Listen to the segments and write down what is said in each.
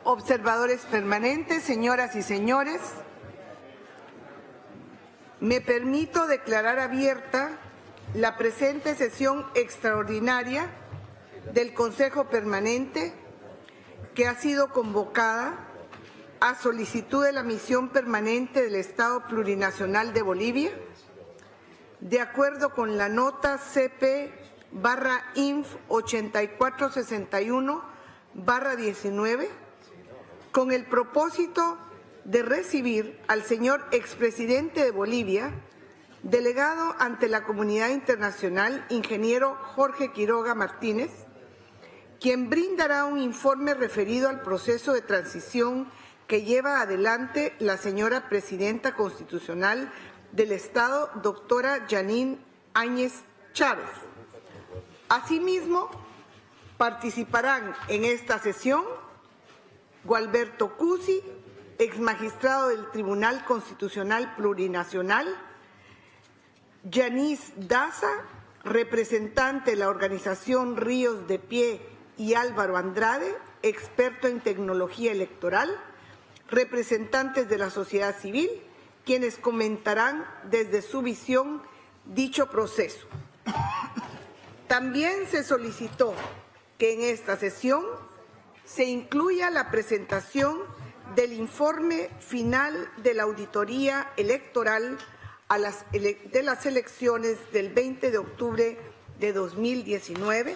Observadores permanentes, señoras y señores, me permito declarar abierta la presente sesión extraordinaria del Consejo Permanente que ha sido convocada a solicitud de la Misión Permanente del Estado Plurinacional de Bolivia, de acuerdo con la nota CP/INF 8461/19, con el propósito de recibir al señor expresidente de Bolivia, delegado ante la comunidad internacional, ingeniero Jorge Quiroga Martínez, quien brindará un informe referido al proceso de transición que lleva adelante la señora Presidenta Constitucional del Estado, doctora Janine Áñez Chávez. Asimismo, participarán en esta sesión Gualberto Cusi, exmagistrado del Tribunal Constitucional Plurinacional, Yanis Daza, representante de la organización Ríos de Pie, y Álvaro Andrade, experto en tecnología electoral, representantes de la sociedad civil, quienes comentarán desde su visión dicho proceso. También se solicitó que en esta sesión se incluya la presentación del informe final de la auditoría electoral de las elecciones del 20 de octubre de 2019,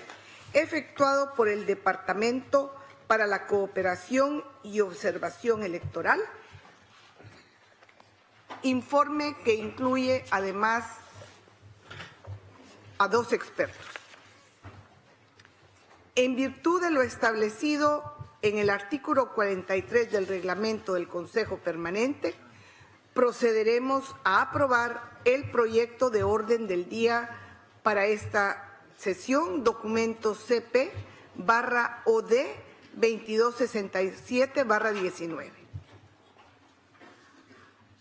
efectuado por el Departamento para la Cooperación y Observación Electoral, informe que incluye además a 2 expertos. En virtud de lo establecido en el artículo 43 del reglamento del Consejo Permanente, procederemos a aprobar el proyecto de orden del día para esta sesión, documento CP/OD 2267/19.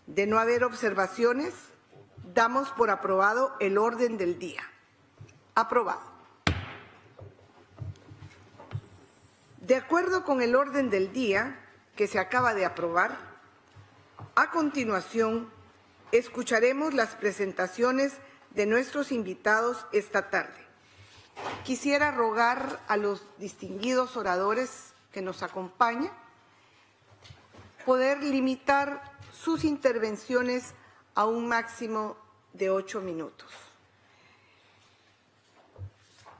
De no haber observaciones, damos por aprobado el orden del día. Aprobado. De acuerdo con el orden del día que se acaba de aprobar, a continuación escucharemos las presentaciones de nuestros invitados esta tarde. Quisiera rogar a los distinguidos oradores que nos acompañan poder limitar sus intervenciones a un máximo de 8 minutos.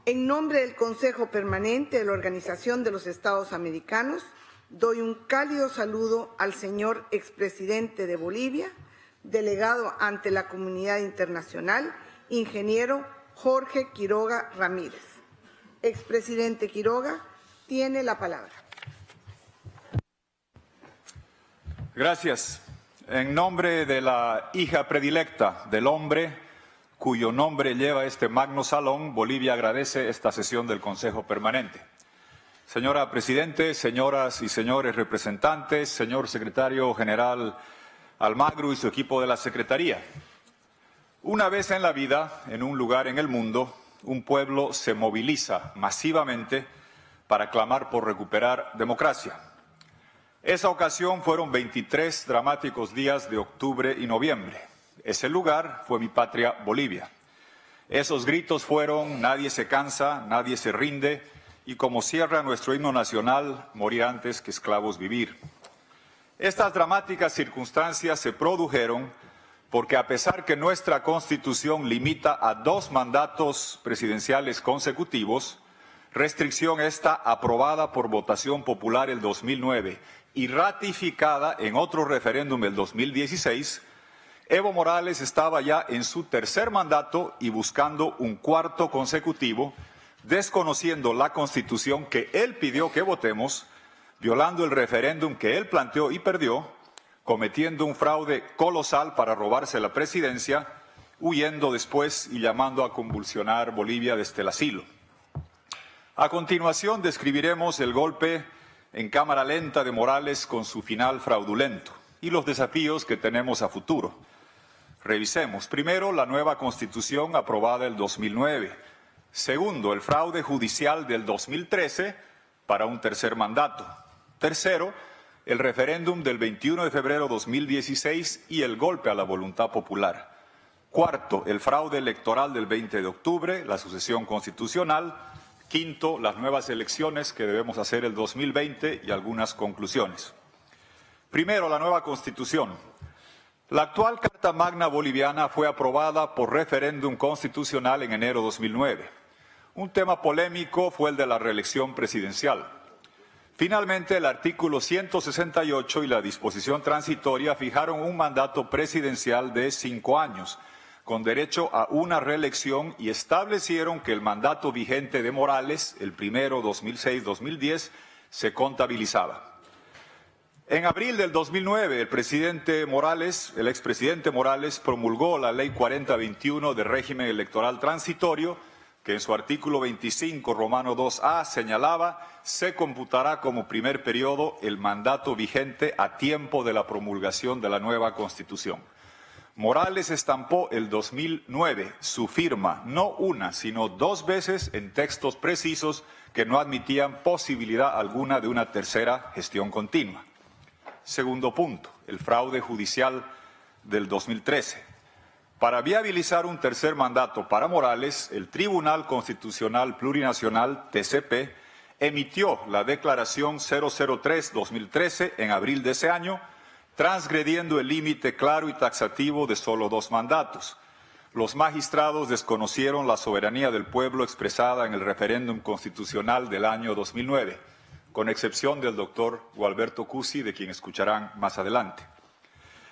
En nombre del Consejo Permanente de la Organización de los Estados Americanos, doy un cálido saludo al señor expresidente de Bolivia, delegado ante la comunidad internacional, ingeniero Jorge Quiroga Ramírez. Expresidente Quiroga, tiene la palabra. Gracias. En nombre de la hija predilecta del hombre, cuyo nombre lleva este magno salón, Bolivia agradece esta sesión del Consejo Permanente. Señora Presidente, señoras y señores representantes, señor Secretario General Almagro y su equipo de la Secretaría. Una vez en la vida, en un lugar en el mundo, un pueblo se moviliza masivamente para clamar por recuperar democracia. Esa ocasión fueron 23 dramáticos días de octubre y noviembre. Ese lugar fue mi patria, Bolivia. Esos gritos fueron: nadie se cansa, nadie se rinde, y como cierra nuestro himno nacional, morir antes que esclavos vivir. Estas dramáticas circunstancias se produjeron porque, a pesar que nuestra Constitución limita a 2 mandatos presidenciales consecutivos, restricción esta aprobada por votación popular el 2009 y ratificada en otro referéndum el 2016, Evo Morales estaba ya en su 3er mandato y buscando un 4º consecutivo, desconociendo la Constitución que él pidió que votemos, violando el referéndum que él planteó y perdió, cometiendo un fraude colosal para robarse la presidencia, huyendo después y llamando a convulsionar Bolivia desde el asilo. A continuación describiremos el golpe en cámara lenta de Morales con su final fraudulento y los desafíos que tenemos a futuro. Revisemos primero la nueva Constitución aprobada el 2009, Segundo, el fraude judicial del 2013 para un tercer mandato. Tercero, el referéndum del 21 de febrero de 2016 y el golpe a la voluntad popular. Cuarto, el fraude electoral del 20 de octubre, la sucesión constitucional. Quinto, las nuevas elecciones que debemos hacer el 2020 y algunas conclusiones. Primero, la nueva Constitución. La actual Carta Magna boliviana fue aprobada por referéndum constitucional en enero de 2009. Un tema polémico fue el de la reelección presidencial. Finalmente, el artículo 168 y la disposición transitoria fijaron un mandato presidencial de 5 años, con derecho a una reelección, y establecieron que el mandato vigente de Morales, el primero 2006-2010, se contabilizaba. En abril del 2009, el expresidente Morales promulgó la Ley 4021 de régimen electoral transitorio, que en su artículo 25, Romano 2A, señalaba: se computará como primer periodo el mandato vigente a tiempo de la promulgación de la nueva Constitución. Morales estampó el 2009 su firma, no una, sino 2 veces, en textos precisos que no admitían posibilidad alguna de una tercera gestión continua. Segundo punto, el fraude judicial del 2013. Para viabilizar un tercer mandato para Morales, el Tribunal Constitucional Plurinacional, TCP, emitió la Declaración 003-2013 en abril de ese año, transgrediendo el límite claro y taxativo de solo 2 mandatos. Los magistrados desconocieron la soberanía del pueblo expresada en el referéndum constitucional del año 2009, con excepción del doctor Gualberto Cusi, de quien escucharán más adelante.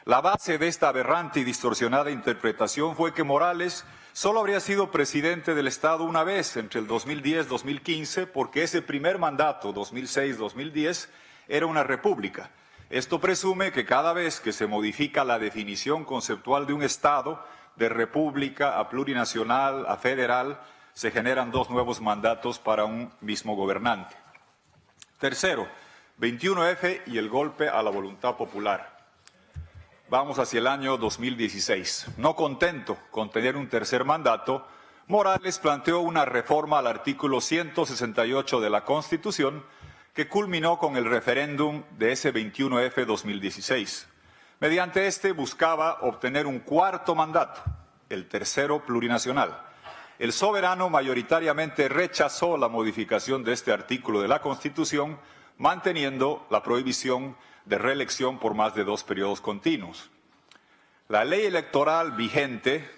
La base de esta aberrante y distorsionada interpretación fue que Morales solo habría sido presidente del Estado una vez, entre el 2010-2015, porque ese primer mandato, 2006-2010, era una república. Esto presume que cada vez que se modifica la definición conceptual de un Estado, de república a plurinacional a federal, se generan 2 nuevos mandatos para un mismo gobernante. Tercero, 21F y el golpe a la voluntad popular. Vamos hacia el año 2016. No contento con tener un tercer mandato, Morales planteó una reforma al artículo 168 de la Constitución, que culminó con el referéndum de ese 21F 2016. Mediante este buscaba obtener un cuarto mandato, el tercero plurinacional. El soberano mayoritariamente rechazó la modificación de este artículo de la Constitución, manteniendo la prohibición de reelección por más de 2 periodos continuos. La ley electoral vigente,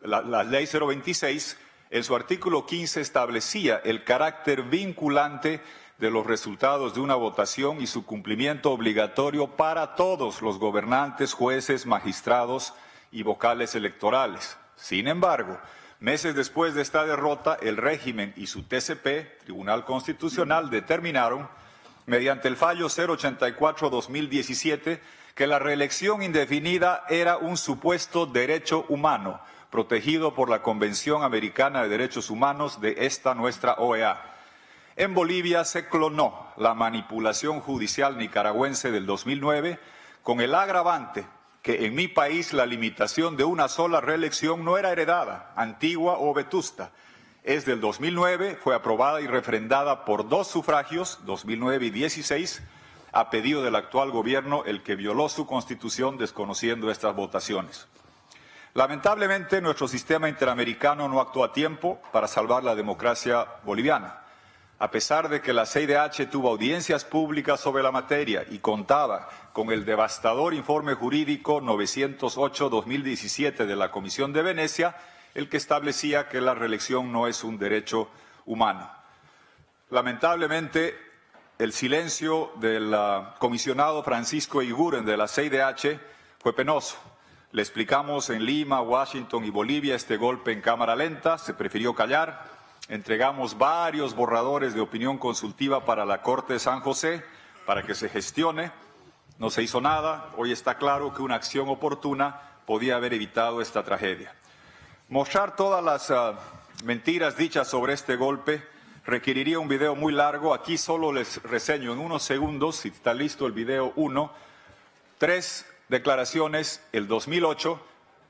la ley 026, en su artículo 15 establecía el carácter vinculante de los resultados de una votación y su cumplimiento obligatorio para todos los gobernantes, jueces, magistrados y vocales electorales. Sin embargo, meses después de esta derrota, el régimen y su TCP, Tribunal Constitucional, determinaron, mediante el fallo 084-2017, que la reelección indefinida era un supuesto derecho humano, protegido por la Convención Americana de Derechos Humanos de esta nuestra OEA. En Bolivia se clonó la manipulación judicial nicaragüense del 2009, con el agravante que en mi país la limitación de una sola reelección no era heredada, antigua o vetusta. Es del 2009, fue aprobada y refrendada por 2 sufragios, 2009 y 16, a pedido del actual gobierno, el que violó su constitución desconociendo estas votaciones. Lamentablemente, nuestro sistema interamericano no actuó a tiempo para salvar la democracia boliviana. A pesar de que la CIDH tuvo audiencias públicas sobre la materia y contaba con el devastador informe jurídico 908-2017 de la Comisión de Venecia, el que establecía que la reelección no es un derecho humano. Lamentablemente, el silencio del comisionado Francisco Iguren de la CIDH fue penoso. Le explicamos en Lima, Washington y Bolivia este golpe en cámara lenta, se prefirió callar. Entregamos varios borradores de opinión consultiva para la Corte de San José para que se gestione. No se hizo nada. Hoy está claro que una acción oportuna podía haber evitado esta tragedia. Mostrar todas las mentiras dichas sobre este golpe requeriría un video muy largo. Aquí solo les reseño en unos segundos, si está listo el video 1, 3 declaraciones: el 2008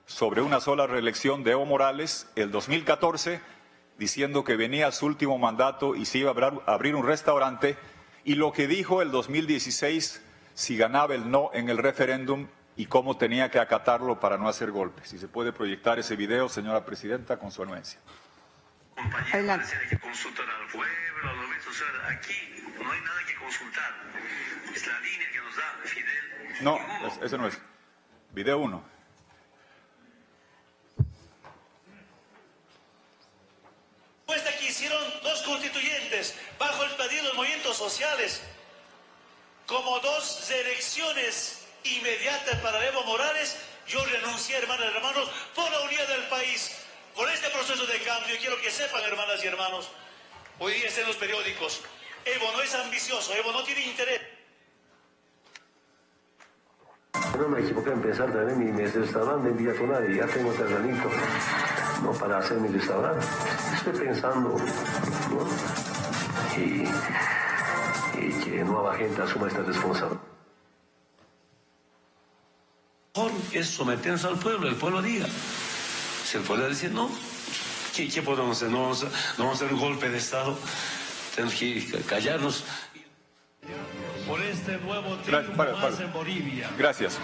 sobre una sola reelección de Evo Morales, el 2014 diciendo que venía su último mandato y se iba a abrir un restaurante, y lo que dijo el 2016 si ganaba el no en el referéndum y cómo tenía que acatarlo para no hacer golpes. Si se puede proyectar ese video, señora presidenta, con su anuencia. Adelante. Hay que consultar al pueblo, a los medios sociales. Aquí no hay nada que consultar. Es la línea que nos da Fidel. No, ese no es. Video 1. Propuesta que hicieron dos constituyentes bajo el pedido de los movimientos sociales como dos elecciones inmediatas para Evo Morales. Yo renuncié, hermanas y hermanos, por la unidad del país, por este proceso de cambio. Quiero que sepan, hermanas y hermanos, hoy día está en los periódicos, Evo no es ambicioso, Evo no tiene interés. No me equivoqué en pensar también mi restaurante en Villa Tonal, y ya tengo terrenito, ¿no?, para hacer mi restaurante. Estoy pensando, ¿no?, y que nueva gente asuma esta responsabilidad. Mejor es someternos al pueblo, el pueblo diga. Si el pueblo dice no, ¿qué podemos hacer? No vamos a hacer un golpe de Estado, tenemos que callarnos. Por este nuevo triunfo más en Bolivia. Gracias.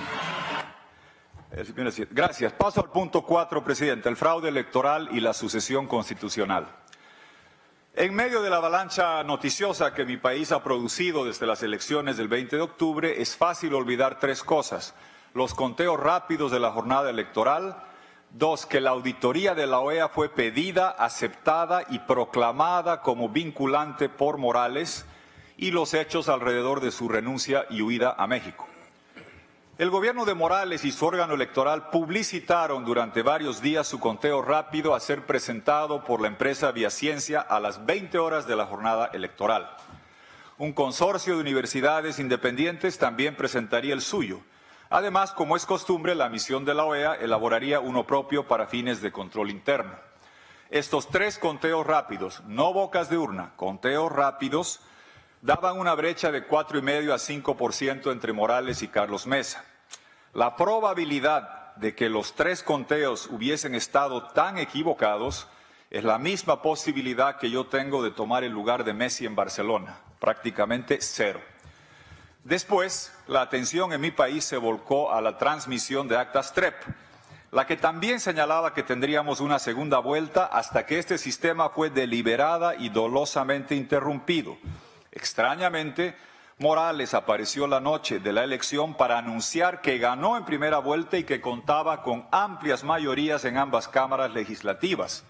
Gracias. Paso al punto 4, presidente, el fraude electoral y la sucesión constitucional. En medio de la avalancha noticiosa que mi país ha producido desde las elecciones del 20 de octubre, es fácil olvidar tres cosas: los conteos rápidos de la jornada electoral; dos, que la auditoría de la OEA fue pedida, aceptada y proclamada como vinculante por Morales; y los hechos alrededor de su renuncia y huida a México. El gobierno de Morales y su órgano electoral publicitaron durante varios días su conteo rápido a ser presentado por la empresa Viaciencia a las 20 horas de la jornada electoral. Un consorcio de universidades independientes también presentaría el suyo. Además, como es costumbre, la misión de la OEA elaboraría uno propio para fines de control interno. Estos tres conteos rápidos, no bocas de urna, conteos rápidos, daban una brecha de 4,5 a 5% entre Morales y Carlos Mesa. La probabilidad de que los tres conteos hubiesen estado tan equivocados es la misma posibilidad que yo tengo de tomar el lugar de Messi en Barcelona, prácticamente cero. Después, la atención en mi país se volcó a la transmisión de actas TREP, la que también señalaba que tendríamos una segunda vuelta hasta que este sistema fue deliberada y dolosamente interrumpido. Extrañamente, Morales apareció la noche de la elección para anunciar que ganó en primera vuelta y que contaba con amplias mayorías en ambas cámaras legislativas.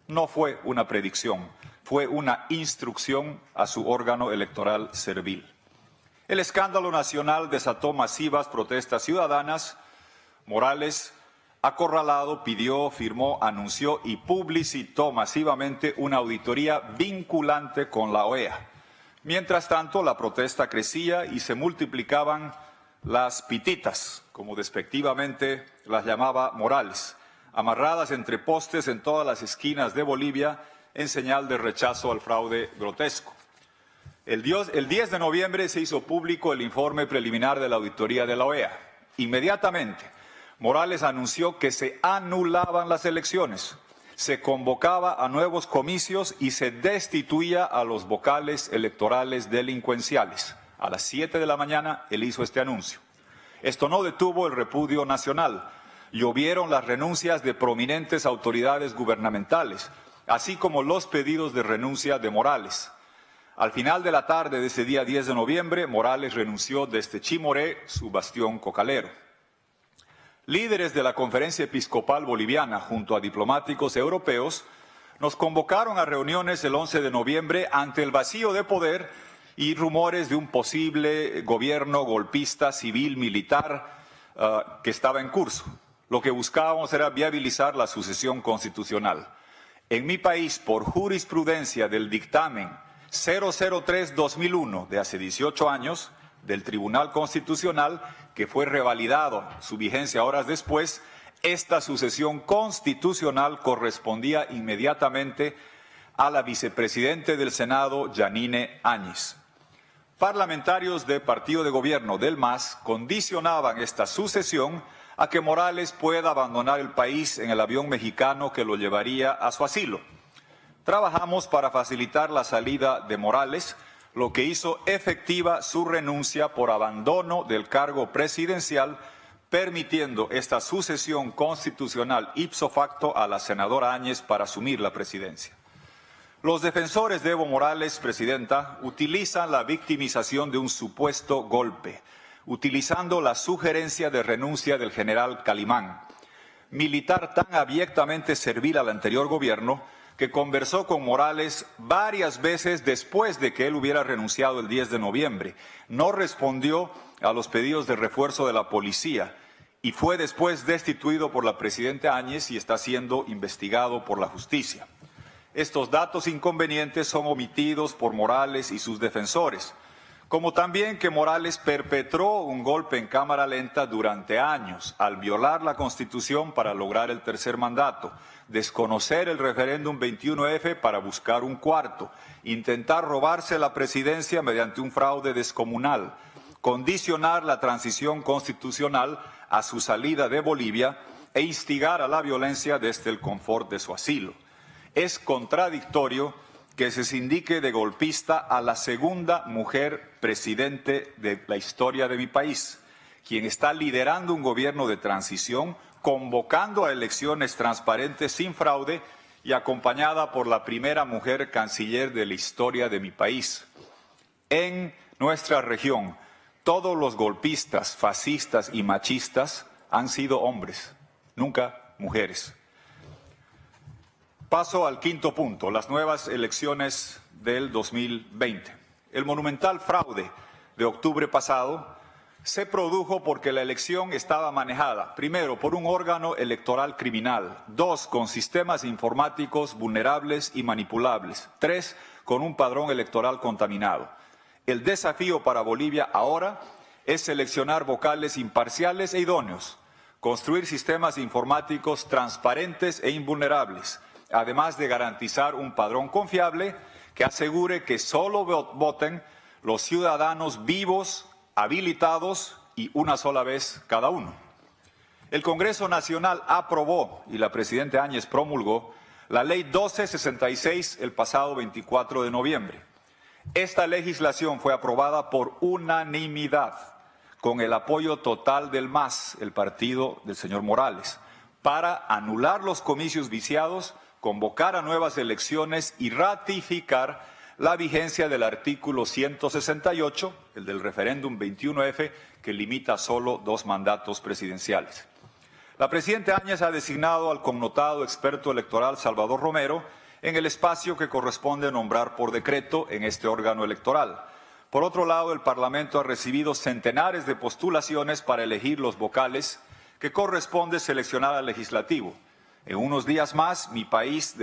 No fue una predicción, fue una instrucción a su órgano electoral servil. El escándalo nacional desató masivas protestas ciudadanas. Morales, acorralado, pidió, firmó, anunció y publicitó masivamente una auditoría vinculante con la OEA. Mientras tanto, la protesta crecía y se multiplicaban las pititas, como despectivamente las llamaba Morales, amarradas entre postes en todas las esquinas de Bolivia en señal de rechazo al fraude grotesco. El 10 de noviembre se hizo público el informe preliminar de la auditoría de la OEA. Inmediatamente, Morales anunció que se anulaban las elecciones, se convocaba a nuevos comicios y se destituía a los vocales electorales delincuenciales. A las 7 de la mañana él hizo este anuncio. Esto no detuvo el repudio nacional. Llovieron las renuncias de prominentes autoridades gubernamentales, así como los pedidos de renuncia de Morales. Al final de la tarde de ese día 10 de noviembre, Morales renunció desde Chimoré, su bastión cocalero. Líderes de la Conferencia Episcopal Boliviana, junto a diplomáticos europeos, nos convocaron a reuniones el 11 de noviembre ante el vacío de poder y rumores de un posible gobierno golpista civil-militar que estaba en curso. Lo que buscábamos era viabilizar la sucesión constitucional. En mi país, por jurisprudencia del dictamen 003-2001 de hace 18 años del Tribunal Constitucional, que fue revalidado su vigencia horas después, esta sucesión constitucional correspondía inmediatamente a la vicepresidente del Senado, Yanine Áñez. Parlamentarios del partido de gobierno del MAS condicionaban esta sucesión a que Morales pueda abandonar el país en el avión mexicano que lo llevaría a su asilo. trabajamos para facilitar la salida de Morales, lo que hizo efectiva su renuncia por abandono del cargo presidencial, permitiendo esta sucesión constitucional ipso facto a la senadora Áñez para asumir la presidencia. Los defensores de Evo Morales, presidenta, utilizan la victimización de un supuesto golpe, utilizando la sugerencia de renuncia del general Calimán, militar tan abiertamente servil al anterior gobierno que conversó con Morales varias veces después de que él hubiera renunciado el 10 de noviembre. No respondió a los pedidos de refuerzo de la policía y fue después destituido por la presidenta Áñez y está siendo investigado por la justicia. Estos datos inconvenientes son omitidos por Morales y sus defensores, como también que Morales perpetró un golpe en cámara lenta durante años al violar la Constitución para lograr el tercer mandato, desconocer el referéndum 21F para buscar un cuarto, intentar robarse la presidencia mediante un fraude descomunal, condicionar la transición constitucional a su salida de Bolivia e instigar a la violencia desde el confort de su asilo. Es contradictorio que se indique de golpista a la segunda mujer presidente de la historia de mi país, quien está liderando un gobierno de transición, convocando a elecciones transparentes sin fraude y acompañada por la primera mujer canciller de la historia de mi país. En nuestra región, todos los golpistas, fascistas y machistas han sido hombres, nunca mujeres. Paso al quinto punto, las nuevas elecciones del 2020. El monumental fraude de octubre pasado se produjo porque la elección estaba manejada, primero, por un órgano electoral criminal, dos, con sistemas informáticos vulnerables y manipulables, tres, con un padrón electoral contaminado. El desafío para Bolivia ahora es seleccionar vocales imparciales e idóneos, construir sistemas informáticos transparentes e invulnerables, además de garantizar un padrón confiable que asegure que solo voten los ciudadanos vivos, habilitados y una sola vez cada uno. El Congreso Nacional aprobó, y la presidenta Áñez promulgó, la Ley 1266 el pasado 24 de noviembre. Esta legislación fue aprobada por unanimidad, con el apoyo total del MAS, el partido del señor Morales, para anular los comicios viciados, convocar a nuevas elecciones y ratificar la vigencia del artículo 168, el del referéndum 21F, que limita solo 2 mandatos presidenciales. La presidenta Áñez ha designado al connotado experto electoral Salvador Romero en el espacio que corresponde nombrar por decreto en este órgano electoral. Por otro lado, el Parlamento ha recibido centenares de postulaciones para elegir los vocales que corresponde seleccionar al legislativo. En unos días más, mi país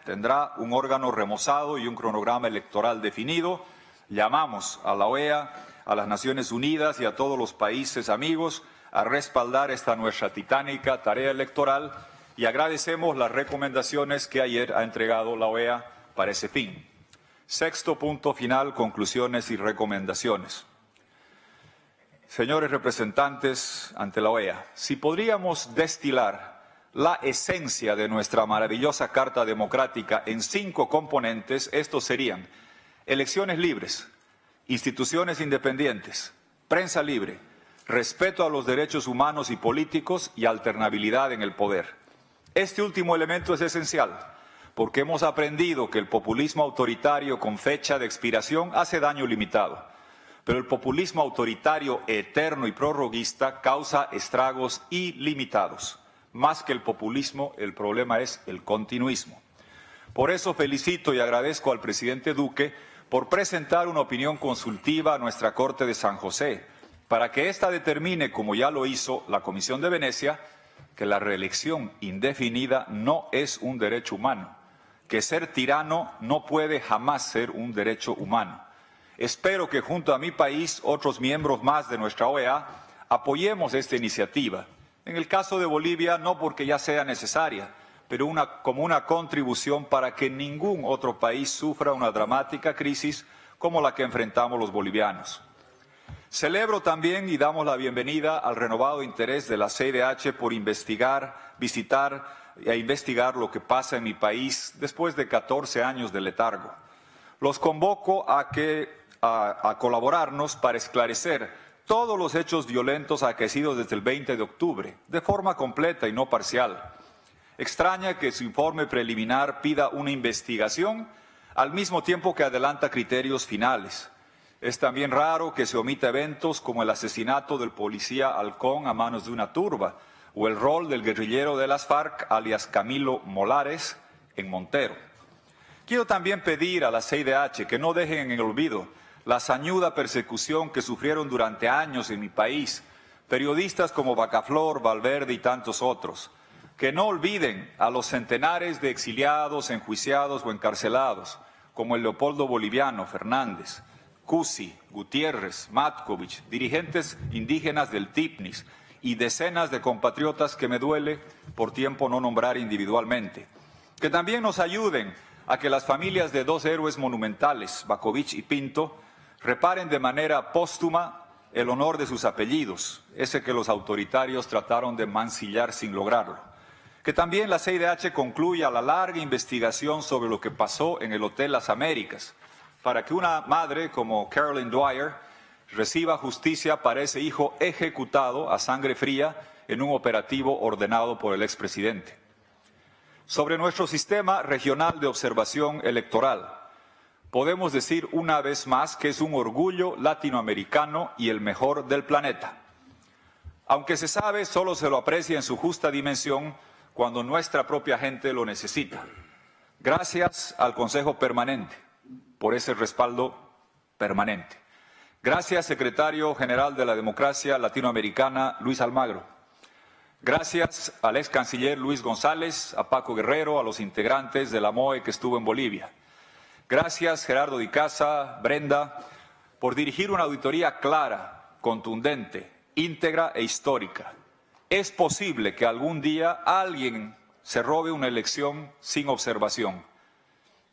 tendrá un órgano remozado y un cronograma electoral definido. Llamamos a la OEA, a las Naciones Unidas y a todos los países amigos a respaldar esta nuestra titánica tarea electoral y agradecemos las recomendaciones que ayer ha entregado la OEA para ese fin. Sexto punto final, conclusiones y recomendaciones. Señores representantes ante la OEA, si podríamos destilar la esencia de nuestra maravillosa Carta Democrática en 5 componentes, estos serían: elecciones libres, instituciones independientes, prensa libre, respeto a los derechos humanos y políticos y alternabilidad en el poder. Este último elemento es esencial porque hemos aprendido que el populismo autoritario con fecha de expiración hace daño limitado, pero el populismo autoritario eterno y prorroguista causa estragos ilimitados. Más que el populismo, el problema es el continuismo. Por eso felicito y agradezco al presidente Duque por presentar una opinión consultiva a nuestra Corte de San José, para que ésta determine, como ya lo hizo la Comisión de Venecia, que la reelección indefinida no es un derecho humano, que ser tirano no puede jamás ser un derecho humano. Espero que junto a mi país, otros miembros más de nuestra OEA, apoyemos esta iniciativa. En el caso de Bolivia, no porque ya sea necesaria, pero como una contribución para que ningún otro país sufra una dramática crisis como la que enfrentamos los bolivianos. Celebro también y damos la bienvenida al renovado interés de la CIDH por visitar e investigar lo que pasa en mi país después de 14 años de letargo. Los convoco a colaborarnos para esclarecer todos los hechos violentos acaecidos desde el 20 de octubre, de forma completa y no parcial. Extraña que su informe preliminar pida una investigación al mismo tiempo que adelanta criterios finales. Es también raro que se omita eventos como el asesinato del policía Halcón a manos de una turba o el rol del guerrillero de las FARC, alias Camilo Molares, en Montero. Quiero también pedir a la CIDH que no dejen en el olvido la sañuda persecución que sufrieron durante años en mi país periodistas como Bacaflor, Valverde y tantos otros. Que no olviden a los centenares de exiliados, enjuiciados o encarcelados, como el Leopoldo Boliviano Fernández, Cusi, Gutiérrez, Matkovich, dirigentes indígenas del TIPNIS y decenas de compatriotas que me duele por tiempo no nombrar individualmente. Que también nos ayuden a que las familias de dos héroes monumentales, Bakovich y Pinto, reparen de manera póstuma el honor de sus apellidos, ese que los autoritarios trataron de mancillar sin lograrlo. Que también la CIDH concluya la larga investigación sobre lo que pasó en el Hotel Las Américas, para que una madre como Carolyn Dwyer reciba justicia para ese hijo ejecutado a sangre fría en un operativo ordenado por el expresidente. Sobre nuestro sistema regional de observación electoral, podemos decir una vez más que es un orgullo latinoamericano y el mejor del planeta. Aunque se sabe, solo se lo aprecia en su justa dimensión cuando nuestra propia gente lo necesita. Gracias al Consejo Permanente por ese respaldo permanente. Gracias, Secretario General de la Democracia Latinoamericana, Luis Almagro. Gracias al ex canciller Luis González, a Paco Guerrero, a los integrantes de la MOE que estuvo en Bolivia. Gracias, Gerardo Di Casa, Brenda, por dirigir una auditoría clara, contundente, íntegra e histórica. Es posible que algún día alguien se robe una elección sin observación.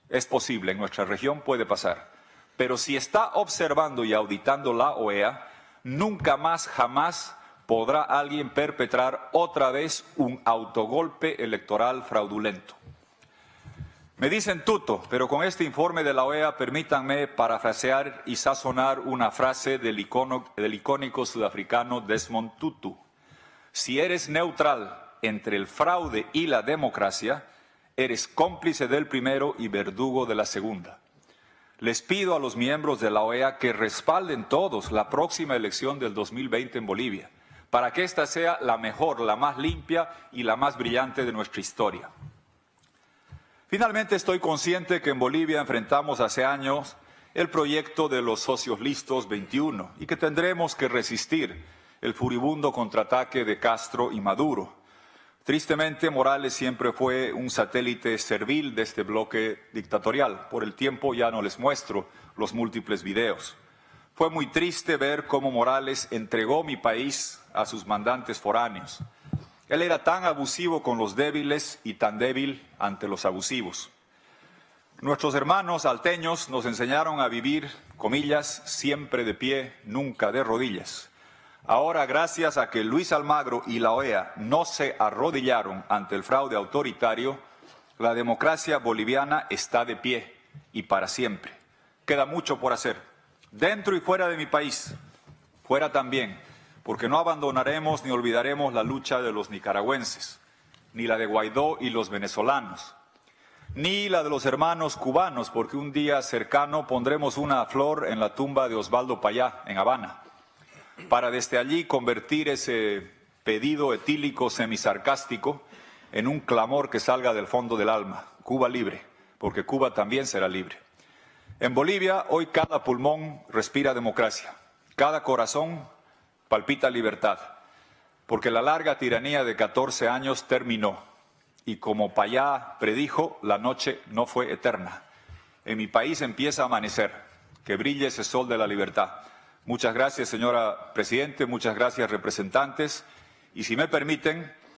Es posible, en nuestra región puede pasar. Pero si está observando y auditando la OEA, nunca más, jamás podrá alguien perpetrar otra vez un autogolpe electoral fraudulento. Me dicen tuto, pero con este informe de la OEA permítanme parafrasear y sazonar una frase del icónico sudafricano Desmond Tutu. Si eres neutral entre el fraude y la democracia, eres cómplice del primero y verdugo de la segunda. Les pido a los miembros de la OEA que respalden todos la próxima elección del 2020 en Bolivia, para que esta sea la mejor, la más limpia y la más brillante de nuestra historia. Finalmente, estoy consciente que en Bolivia enfrentamos hace años el proyecto de los socios listos 21 y que tendremos que resistir el furibundo contraataque de Castro y Maduro. Tristemente, Morales siempre fue un satélite servil de este bloque dictatorial. Por el tiempo ya no les muestro los múltiples videos. Fue muy triste ver cómo Morales entregó mi país a sus mandantes foráneos. Él era tan abusivo con los débiles y tan débil ante los abusivos. Nuestros hermanos alteños nos enseñaron a vivir, comillas, siempre de pie, nunca de rodillas. Ahora, gracias a que Luis Almagro y la OEA no se arrodillaron ante el fraude autoritario, la democracia boliviana está de pie y para siempre. Queda mucho por hacer, dentro y fuera de mi país, fuera también, porque no abandonaremos ni olvidaremos la lucha de los nicaragüenses, ni la de Guaidó y los venezolanos, ni la de los hermanos cubanos, porque un día cercano pondremos una flor en la tumba de Osvaldo Payá, en Habana, para desde allí convertir ese pedido etílico semisarcástico en un clamor que salga del fondo del alma. Cuba libre, porque Cuba también será libre. En Bolivia, hoy cada pulmón respira democracia, cada corazón palpita libertad, porque la larga tiranía de 14 años terminó y como Payá predijo, la noche no fue eterna. En mi país empieza a amanecer, que brille ese sol de la libertad. Muchas gracias, señora Presidente, muchas gracias, representantes, y si me permiten,